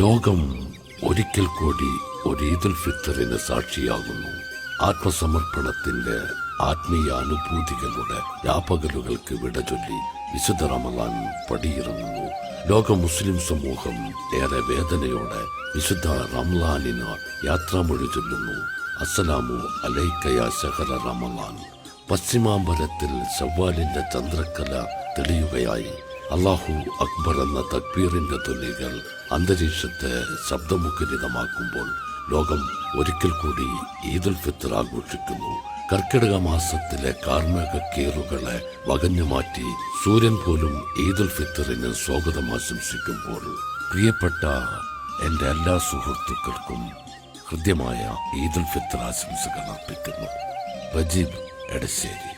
ലോകം ഒരിക്കൽ കൂടി ഒരു ഈദുൽ ഫിത്തറിന് സാക്ഷിയാകുന്നു. ആത്മസമർപ്പണത്തിന്റെ ആത്മീയ അനുഭൂതികളുടെ രാപ്പകലുകൾക്ക് വിട ചൊല്ലി വിശുദ്ധ റമളാൻ പടിയിറങ്ങുന്നു. ലോക മുസ്ലിം സമൂഹം ഏറെ വേദനയോടെ വിശുദ്ധ റമളാനിന് യാത്രാമൊഴി ചൊല്ലുന്നു. അസ്സലാമു അലൈക യാ ശഹറ റമളാൻ. പശ്ചിമാമ്പലത്തിൽ ശവ്വാലിന്റെ ചന്ദ്രക്കല തെളിയുകയായി. അല്ലാഹു അക്ബർ എന്ന തക്ബീറിന്റെ ധ്വനികൾ അന്തരീക്ഷത്തെ ശബ്ദമുഖരിതമാക്കുമ്പോൾ ലോകം ഒരിക്കൽ കൂടി ഈദുൽ ഫിത്തർ ആഘോഷിക്കുന്നു. കർക്കിടക മാസത്തിലെ കാർമേഘ കീറുകളെ വകഞ്ഞു മാറ്റി സൂര്യൻ പോലും ഈദുൽ ഫിത്തറിന് സ്വാഗതം ആശംസിക്കുമ്പോൾ പ്രിയപ്പെട്ട എൻ്റെ എല്ലാ സുഹൃത്തുക്കൾക്കും ഹൃദ്യമായ ഈദുൽ ഫിത്തർ ആശംസകൾ അർപ്പിക്കുന്നു. റജീബ് എടശ്ശേരി.